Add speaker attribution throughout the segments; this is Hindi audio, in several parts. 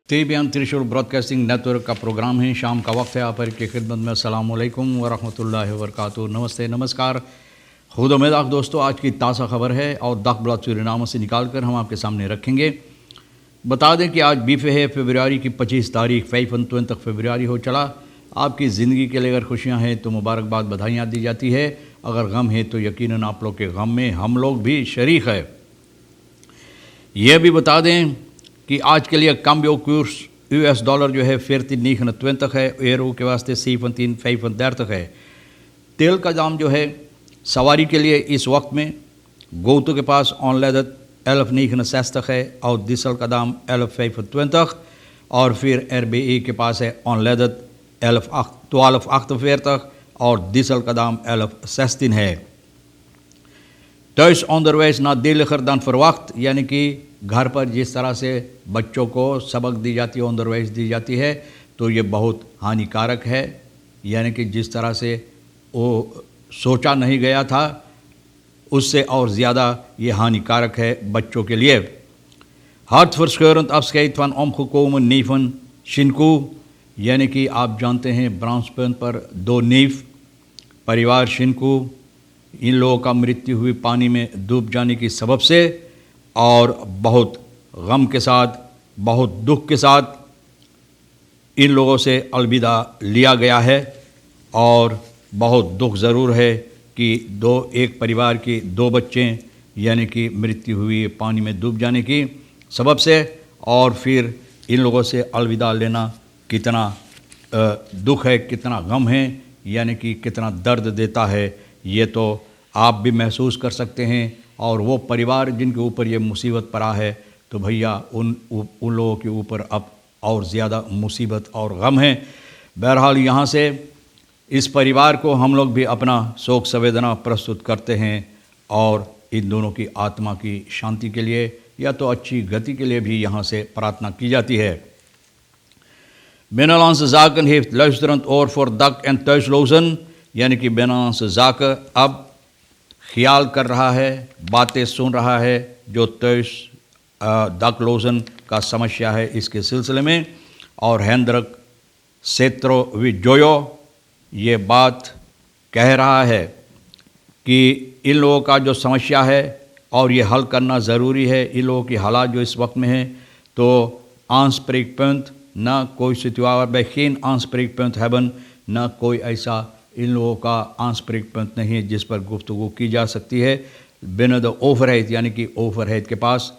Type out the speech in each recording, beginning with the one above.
Speaker 1: तेबियान त्रिशूल ब्रॉडकास्टिंग नेटवर्क का प्रोग्राम है। शाम का वक्त है। आप की खिदमत में अस्सलाम वालेकुम व रहमतुल्लाहि व बरकातुहू। नमस्ते, नमस्कार, खुद उम्मीद दोस्तों। आज की ताज़ा खबर है और दख ब्लॉक सूरीनामा से निकाल कर हम आपके सामने रखेंगे। बता दें कि आज बीफे है फरवरी की 25 तारीख 25 फरवरी हो चला। आपकी ज़िंदगी के लिए अगर खुशियाँ हैं तो मुबारकबाद, बधाइयाँ दी जाती है। अगर गम है तो यकीनन आप लोग के गम में हम लोग भी शरीक है। यह भी बता दें कि आज के लिए कम कोर्स US डॉलर जो है 14,29 है। यूरो के वास्ते 17,35 है। तेल का दाम जो है सवारी के लिए इस वक्त में गोतो के पास ऑनलाइन 11,69 है और डीजल का दाम 11,25 और फिर RBE के पास है ऑनलाइन 12,48 और डीजल का दाम 11,16 है। thuis onderwijs nadeliger dan verwacht, यानी कि घर पर जिस तरह से बच्चों को सबक दी जाती है, onderwijs दी जाती है, तो ये बहुत हानिकारक है। यानी कि जिस तरह से वो सोचा नहीं गया था उससे और ज़्यादा ये हानिकारक है बच्चों के लिए। hartverscheurend afscheid van omgekomen neven Shinku, यानी कि आप जानते हैं ब्रांसपुर पर 2 नीव परिवार शिनको, इन लोगों का मृत्यु हुई पानी में डूब जाने की सबब से, और बहुत गम के साथ, बहुत दुख के साथ इन लोगों से अलविदा लिया गया है। और बहुत दुख ज़रूर है कि एक परिवार की 2 बच्चे यानी कि मृत्यु हुई पानी में डूब जाने की सबब से, और फिर इन लोगों से अलविदा लेना कितना दुख है, कितना गम है, यानी कि कितना दर्द देता है, ये तो आप भी महसूस कर सकते हैं। और वो परिवार जिनके ऊपर ये मुसीबत पड़ा है तो भैया उन लोगों के ऊपर अब और ज़्यादा मुसीबत और गम है। बहरहाल यहाँ से इस परिवार को हम लोग भी अपना शोक संवेदना प्रस्तुत करते हैं और इन दोनों की आत्मा की शांति के लिए या तो अच्छी गति के लिए भी यहाँ से प्रार्थना की जाती है। Binnenlandse Zaken heeft luisterend oor voor dak- en thuislozen, यानी कि बिनलांस ज़ाकर अब ख्याल कर रहा है, बातें सुन रहा है जो दकलोजन का समस्या है इसके सिलसिले में। और हेंद्रक सेत्रो विजोयो ये बात कह रहा है कि इन लोगों का जो समस्या है और ये हल करना ज़रूरी है। इन लोगों की हालात जो इस वक्त में है तो aanspreekpunt ना कोई situatie bij geen aanspreekpunt hebben, ना कोई ऐसा इन लोगों का aanspreekpunt नहीं है जिस पर गुफ्तगू की जा सकती है binnen de overheid, यानी कि ओवरहेड के पास।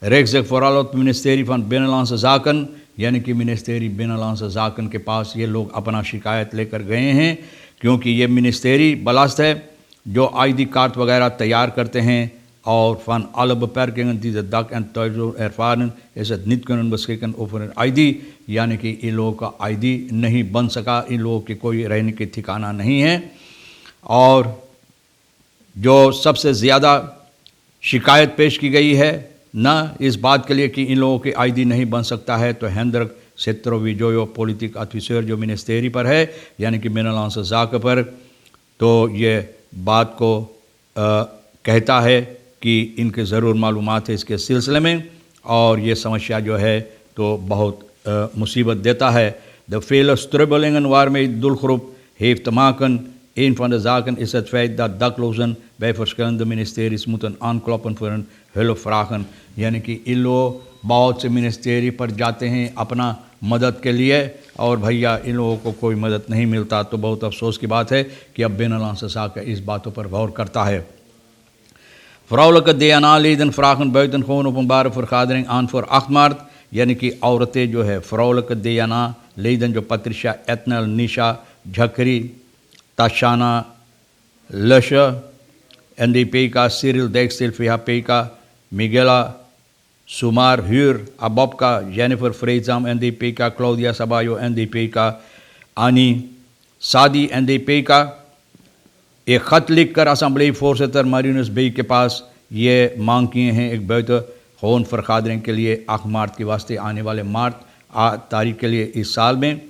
Speaker 1: richt zich vooral op het ministerie van Binnenlandse Zaken, यानी कि मिनिस्ट्री बिनलांस जाकन के पास ये लोग अपना शिकायत लेकर गए हैं, क्योंकि ये मिनिस्ट्री बलास्ट है जो ID कार्ड वगैरह तैयार करते हैं। और van alle beperkingen die de dak- en thuislozen ervaren is het niet kunnen beschikken over een ID, यानी कि इन लोगों का ID नहीं बन सका, इन लोगों के कोई रहने के ठिकाना नहीं है। और जो सबसे ज़्यादा शिकायत पेश की गई है ना इस बात के लिए कि इन लोगों के ID नहीं बन सकता है, तो हेंद्रक सेत्रो विजोयो पॉलिटिक अफिसर जो मिनिस्ट्री पर है यानी कि बिनलांस ज़ाकर पर, तो ये बात को कहता है कि इनके ज़रूर मालूमात है इसके सिलसिले में, और ये समस्या जो है तो बहुत मुसीबत देता है। De vele strubbelingen waarmee het doelgroep heeft te maken, een van de zaken is het feit dat daklozen bij verschillende ministeries moeten aankloppen voor een hulp vragen, यानी कि इन लोग बहुत से मिनिस्ट्री पर जाते हैं अपना मदद के लिए और भैया इन लोगों को कोई मदद नहीं मिलता। तो बहुत अफसोस की बात है कि अब बिनलांस ज़ाकर इस बातों पर गौर करता है। Vrouwelijke DNA-leden vragen buitengewoon openbare vergadering aan voor 8 maart, यानी कि औरतें जो है फ्रॉलक DNA लेदन जो पत्रिशा एथनल निशा झकरी ताशाना लश NDP का सिरिल डेक्सिल फिहापे का मिगेला सुमार ह्यूर अबब का जेनिफर फ्रेजाम NDP का क्लौदिया सबायो NDP का आनी सादी NDP का एक ख़त लिख कर असम्बली voorzitter मारिनस बी के पास ये मांग किए हैं एक buitengewoon vergadering के लिए 8 मार्च के वास्ते आने वाले मार्च तारीख के लिए इस साल में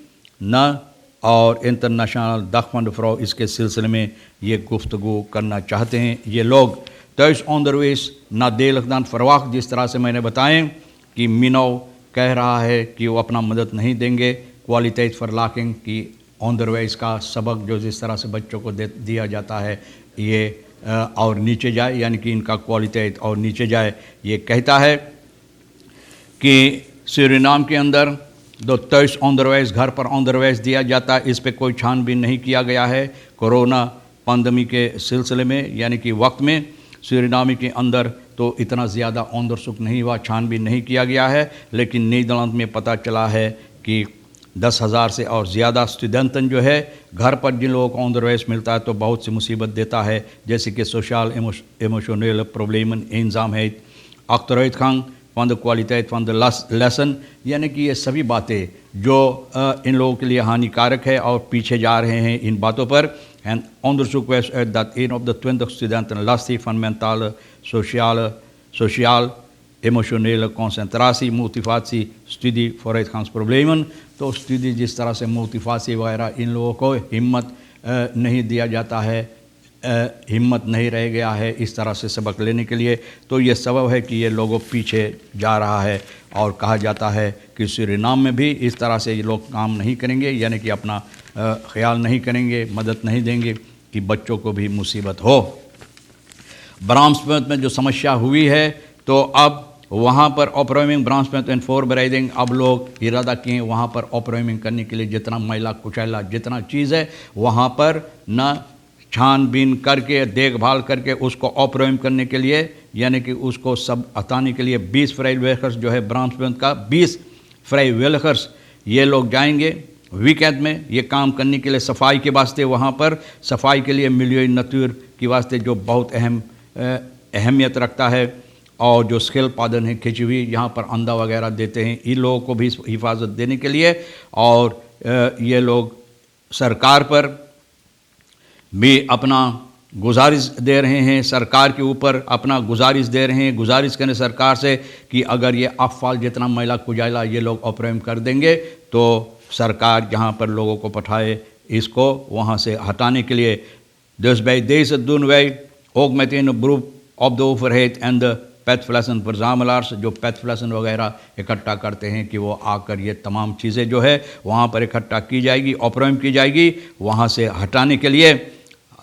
Speaker 1: न, और international dag van de vrouw इसके सिलसिले में ये गुफ्तगू करना चाहते हैं ये लोग। thuis onderwijs nadelig dan verwacht, जिस तरह से मैंने बताएं कि मिनो कह रहा है कि वो अपना मदद नहीं देंगे। क्वालिटेट फॉर लाकिंग की ऑनदरवाइज का सबक जो जिस तरह से बच्चों को दिया जाता है ये और नीचे जाए, यानी कि इनका क्वालिटेट और नीचे जाए। ये कहता है कि सूरीनाम के अंदर दो तेईस ऑनदरवाइज घर पर ऑनदरवाइज दिया जाता है, इस पे कोई छानबीन नहीं किया गया है। कोरोना पंदमी के सिलसिले में यानी कि वक्त में सूरीनाम के अंदर तो इतना ज़्यादा ऑनदरसुक नहीं हुआ, छानबीन नहीं किया गया है। लेकिन नीदरलैंड में पता चला है कि 10,000 से और ज़्यादा स्टूडेंटन जो है घर पर जिन लोगों को ऑनदरवाइज मिलता है तो बहुत सी मुसीबत देता है, जैसे कि सोशल इमोशनल प्रॉब्लम इंजाम है अख्तराइत खान फ्रॉम द क्वालिटेट फ्रॉम द लेसन, यानी कि ये सभी बातें जो इन लोगों के लिए हानिकारक है और पीछे जा रहे हैं इन बातों पर। And onderzoek wijst uit dat 1 op de 20 studenten last heeft van mentale, sociaal, emotionele concentratie, motivatie, studie, vooruitgangsproblemen। तो स्टडी जिस तरह से मोटिवासी वगैरह इन लोगों को हिम्मत नहीं दिया जाता है, हिम्मत नहीं रह गया है इस तरह से सबक लेने के लिए, तो ये सबब है कि ये लोगों पीछे जा रहा है। और कहा जाता है कि सूरीनाम में भी इस तरह से ये लोग काम नहीं करेंगे, यानी कि अपना ख्याल नहीं करेंगे, मदद नहीं देंगे कि बच्चों को भी मुसीबत हो। ब्राह्मस्पत में जो समस्या हुई है तो अब वहाँ पर ऑपरेमिंग ब्राह्मस्पत एंड फोर ब्राइडिंग, अब लोग इरादा किए वहाँ पर ऑपरेमिंग करने के लिए जितना मैला कुचैला जितना चीज़ है वहाँ पर न छानबीन करके देखभाल करके उसको ऑपरेम करने के लिए, यानी कि उसको सब हटाने के लिए 20 फ्राई वर्कर्स जो है ब्राह्मस्पत का 20 फ्राई वर्कर्स ये लोग जाएंगे वीकेंड में ये काम करने के लिए, सफाई के वास्ते वहाँ पर सफाई के लिए मिलियो नतूर के वास्ते जो बहुत अहमियत रखता है। और जो स्किल पादन है खिंची हुई यहाँ पर अंडा वगैरह देते हैं, इन लोगों को भी हिफाजत देने के लिए। और ये लोग सरकार पर भी अपना गुजारिश दे रहे हैं, सरकार के ऊपर अपना गुजारिश दे रहे हैं, गुजारिश करें सरकार से कि अगर ये अफवाल जितना मैला कुजाला ये लोग ऑपरेम कर देंगे तो सरकार जहाँ पर लोगों को पठाए इसको वहाँ से हटाने के लिए। Dus bij deze doen wij ook meteen een beroep op de overheid en de petflessen verzamelaars जो petflessen वगैरह इकट्ठा करते हैं कि वो आकर ये तमाम चीज़ें जो है वहाँ पर इकट्ठा की जाएगी, ऑपरेम की जाएगी, वहाँ से हटाने के लिए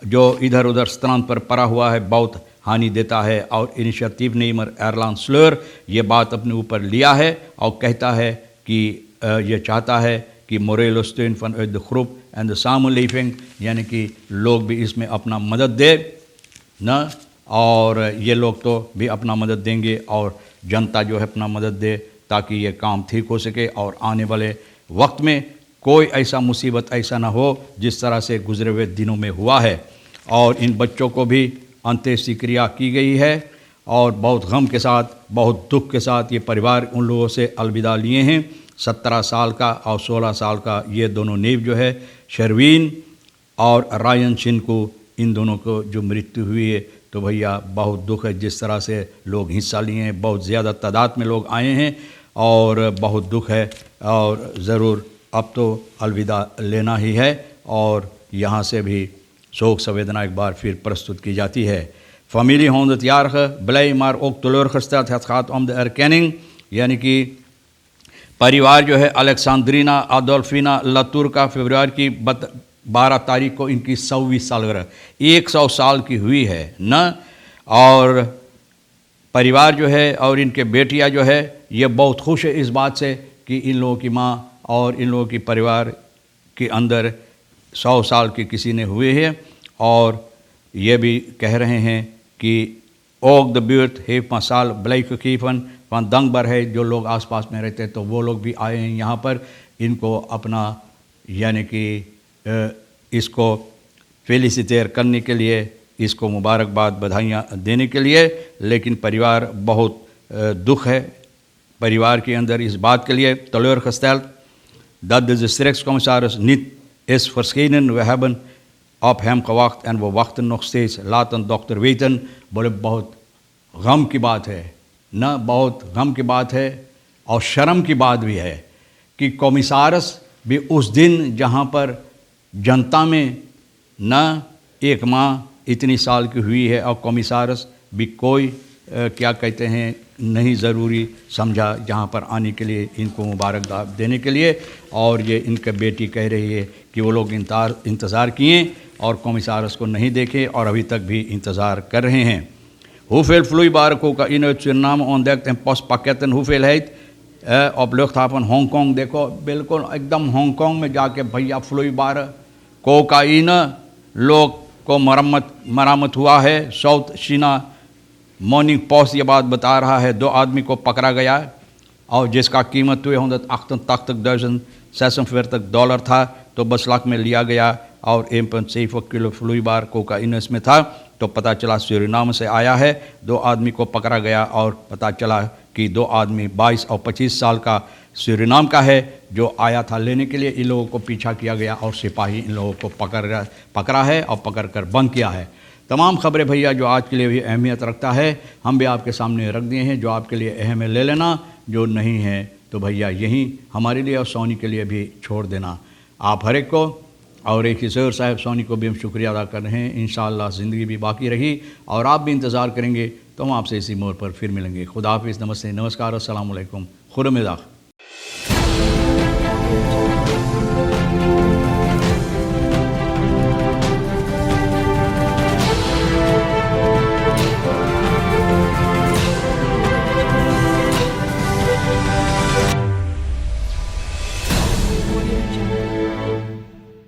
Speaker 1: जो इधर उधर स्थान पर पड़ा हुआ है बहुत हानि देता है। और इनिशिएटिव नेमर एरलान स्लर ये बात अपने ऊपर लिया है और कहता है कि ये चाहता है कि मोरेलो स्टेन फन द ग्रुप एंड द सामूलिफिंग, यानी कि लोग भी इसमें अपना मदद दे न, और ये लोग तो भी अपना मदद देंगे और जनता जो है अपना मदद दे ताकि ये काम ठीक हो सके और आने वाले वक्त में कोई ऐसा मुसीबत ऐसा ना हो जिस तरह से गुजरे हुए दिनों में हुआ है। और इन बच्चों को भी अंत्येष्टि क्रिया की गई है और बहुत गम के साथ बहुत दुख के साथ ये परिवार उन लोगों से अलविदा लिए हैं। 17 साल का और 16 साल का ये दोनों नेव जो है शर्वीन और रायन शिन को, इन दोनों को जो मृत्यु हुई है तो भैया बहुत दुख है जिस तरह से लोग हिस्सा लिए हैं, बहुत ज़्यादा तादाद में लोग आए हैं और बहुत दुख है। और ज़रूर अब तो अलविदा लेना ही है और यहाँ से भी शोक संवेदना एक बार फिर प्रस्तुत की जाती है। Familie 100-jarige blij maar ook teleurgesteld, het gaat om de erkenning, यानी कि परिवार जो है अलेक्सांड्रीना अडोल्फिना लातूर का फरवरी की 12 तारीख को इनकी 100वीं सालगिरह 100 साल की हुई है न। और परिवार जो है और इनके बेटियां जो है ये बहुत खुश है इस बात से कि इन लोगों की माँ और इन लोगों की परिवार के अंदर 100 साल की किसी ने हुए हैं। और ये भी कह रहे हैं कि ओक द ब्यूट हेफ मसाल ब्लैक कीफन वहाँ दंग बर है, जो लोग आसपास में रहते हैं तो वो लोग भी आए हैं यहाँ पर इनको अपना यानी कि इसको फेलिसिटेट करने के लिए, इसको मुबारकबाद बधाइयाँ देने के लिए। लेकिन परिवार बहुत दुख है परिवार के अंदर इस बात के लिए teleurgesteld dat de districtscommissaris niet is verschenen. We hebben op hem gewacht en we wachten nog steeds. Laat een dokter weten। बोले बहुत गम की बात है न, बहुत गम की बात है और शर्म की बात भी है कि कॉमिसारस भी उस दिन जहाँ पर जनता में न एक माँ इतनी साल की हुई है और कॉमिसारस भी कोई क्या कहते हैं नहीं ज़रूरी समझा जहाँ पर आने के लिए, इनको मुबारकबाद देने के लिए। और ये इनके बेटी कह रही है कि वो लोग इंतज़ार किए और कॉमिसारस को नहीं देखे और अभी तक भी इंतज़ार कर रहे हैं। Hoeveel vloeibare cocaïne uit Suriname ontdekt en postpakketten hoeveelheid op luchthaven Hongkong? देखो बिल्कुल एकदम हांगकांग में जाके भैया फ्लोईबार कोकाइन लोग को मरामत हुआ है। साउथ चीना मॉर्निंग पोस्ट ये बात बता रहा है। 2 आदमी को पकड़ा गया और जिसका कीमत $288,046 था, तो 10 लाख में लिया गया और 1.7 किलो फ्लोईबार कोकाइन इसमें था। तो पता चला सूरीनाम से आया है। 2 आदमी को पकड़ा गया और पता चला कि 2 आदमी 22 और 25 साल का सूरीनाम का है जो आया था लेने के लिए। इन लोगों को पीछा किया गया और सिपाही इन लोगों को पकड़ा है और पकड़ कर बंद किया है। तमाम खबरें भैया जो आज के लिए भी अहमियत रखता है हम भी आपके सामने रख दिए हैं। जो आपके लिए अहम है ले लेना, जो नहीं है तो भैया यहीं हमारे लिए और सोनी के लिए भी छोड़ देना। आप हर एक को और एक किशोर साहब सोनी को भी हम शुक्रिया अदा कर रहे हैं। इंशाअल्लाह ज़िंदगी भी बाकी रही और आप भी इंतज़ार करेंगे तो हम आपसे इसी मोड़ पर फिर मिलेंगे। खुदा हाफिज़, नमस्ते, नमस्कार, अस्सलाम वालेकुम, खुदा मिज़ाक।